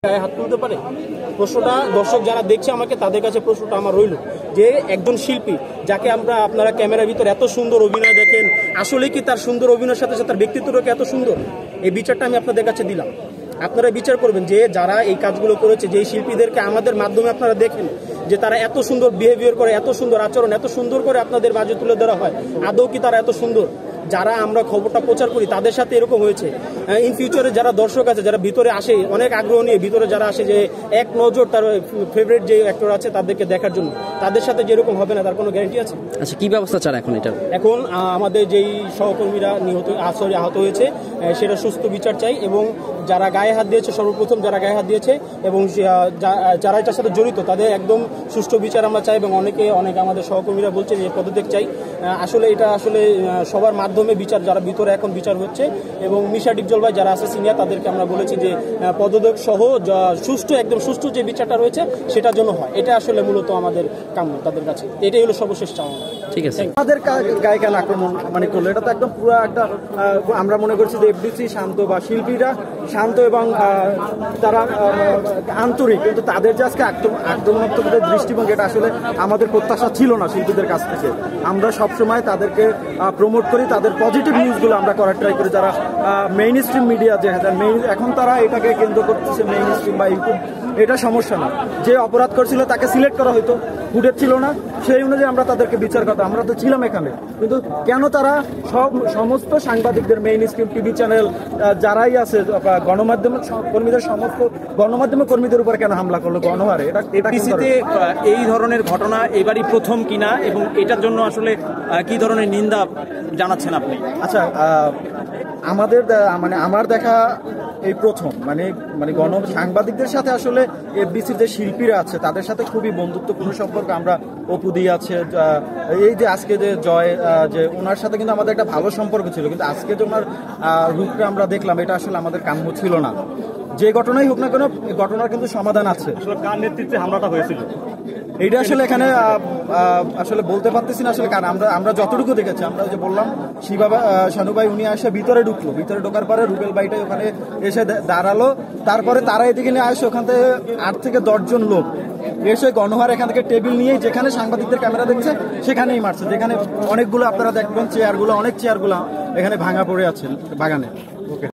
গায়ে হাত তুলতে পারে? প্রশ্নটা দর্শক যারা দেখছে আমাকে তাদের কাছে প্রশ্নটা আমার রইল যে একজন শিল্পী যাকে আপনারা ক্যামেরার ভিতর এত সুন্দর অভিনয় দেখেন, আসলে কি তার সুন্দর অভিনয়ের সাথে সাথে তার ব্যক্তিত্বটাকে এত সুন্দর? এই বিচারটা আমি আপনাদের কাছে দিলাম। আপনারা বিচার করবেন যে যারা এই কাজগুলো করেছে, যে শিল্পীদেরকে আমাদের মাধ্যমে আপনারা দেখেন যে তারা এত সুন্দর বিহেভিয়ার করে, এত সুন্দর আচরণ, এত সুন্দর করে আপনাদের মাঝে তুলে ধরা হয়, আদৌ কি তারা এত সুন্দর? যারা আমরা খবরটা প্রচার করি তাদের সাথে এরকম হয়েছে। ইন ফিউচারে যারা দর্শক আছে, যারা ভিতরে আসে অনেক আগ্রহ নিয়ে ভিতরে যারা আসে যে এক নজর তার ফেভারিট যে অ্যাক্টর আছে তাদেরকে দেখার জন্য, তাদের সাথে যেরকম হবে না তার কোনো গ্যারান্টি আছে? আচ্ছা, কি ব্যবস্থা চান এখন এটা? এখন আমাদের যেই সহকর্মীরা আহত হয়েছে সেটা সুস্থ বিচার চাই, এবং যারা গায়ে হাত দিয়েছে, সর্বপ্রথম যারা গায়ে হাত দিয়েছে এবং যারা এটার সাথে জড়িত তাদের একদম সুষ্ঠু বিচার আমরা চাই। এবং অনেক আমাদের সহকর্মীরা বলছে যে পদত্যাগ চাই। আসলে এটা আসলে সবার মাধ্যমে বিচার, যারা ভিতরে এখন বিচার হচ্ছে, এবং মিশা ডিপজল ভাই যারা আছে সিনিয়র, তাদেরকে আমরা বলেছি যে পদত্যাগ সহ সুষ্ঠু, একদম সুষ্ঠু যে বিচারটা রয়েছে সেটার জন্য হয়। এটা আসলে মূলত আমাদের কাম্য তাদের কাছে, এটাই হলো সর্বশেষ চাওয়া। ঠিক আছে, আমাদের গায়ে কেন আক্রমণ করলো? এটা তো একদম পুরো একটা, আমরা মনে করছি যে এফডিসি শান্ত বা শিল্পীরা শান্ত এবং তারা আন্তরিক, কিন্তু তাদের যে আজকে আক্রমণাত্মক দৃষ্টিভঙ্গি, এটা আসলে আমাদের প্রত্যাশা ছিল না শিল্পীদের কাছ থেকে। আমরা সবসময় তাদেরকে প্রমোট করি, তাদের পজিটিভ নিউজগুলো আমরা করার ট্রাই করি। যারা মেইন স্ট্রিম মিডিয়া, যে এখন তারা এটাকে কেন্দ্র করতেছে মেইন স্ট্রিম বা ইউটিউব, এটা সমস্যা না। যে অপরাধ করছিল তাকে সিলেক্ট করা হয়তো, ফুটেজ ছিল না, সেই অনুযায়ী আমরা তাদেরকে বিচার করতাম। আমরা তো ছিলাম এখানে, কিন্তু কেন তারা সমস্ত সাংবাদিকদের, মেইন স্ট্রিম টিভি চ্যানেল যারাই আছে, গণমাধ্যম কর্মীদের, সমস্ত গণমাধ্যম কর্মীদের উপর কেন হামলা করলো গণহারে? এটা এই ধরনের ঘটনা এবারই প্রথম কিনা, এবং এটার জন্য আসলে কি ধরনের নিন্দা জানাচ্ছেন আপনি? আচ্ছা, আমার দেখা এই প্রথম, মানে সাংবাদিকদের সাথে আসলে এফডিসির যে শিল্পীরা আছে তাদের সাথে খুবই বন্ধুত্বপূর্ণ সম্পর্ক। আমরা অপুদি আছে, এই যে আজকে যে জয়, যে ওনার সাথে কিন্তু আমাদের একটা ভালো সম্পর্ক ছিল, কিন্তু আজকে যে ওনার রূপটা আমরা দেখলাম, এটা আসলে আমাদের কাম্য ছিল না। যে ঘটনাই হোক না কেন, ঘটনার কিন্তু সমাধান আছে। কার নেতৃত্বে হামলাটা হয়েছিল এইটা আসলে এখানে আসলে বলতে পারতেছি না আসলে, কারণ আমরা যতটুকু দেখেছি, আমরা যে বললাম শানু ভাই উনি এসে ভিতরে ঢোকার পরে রুবেল ভাইটাই ওখানে এসে দাঁড়ালো। তারপরে তারা এদিকে নিয়ে আসে, ওখান থেকে 8 থেকে 10 জন লোক এসে গণহার এখান থেকে টেবিল নিয়ে, যেখানে সাংবাদিকদের ক্যামেরা দেখছে সেখানেই মারছে। যেখানে অনেকগুলো আপনারা দেখবেন চেয়ারগুলো, অনেক চেয়ারগুলো এখানে ভাঙা পড়ে আছে বাগানে।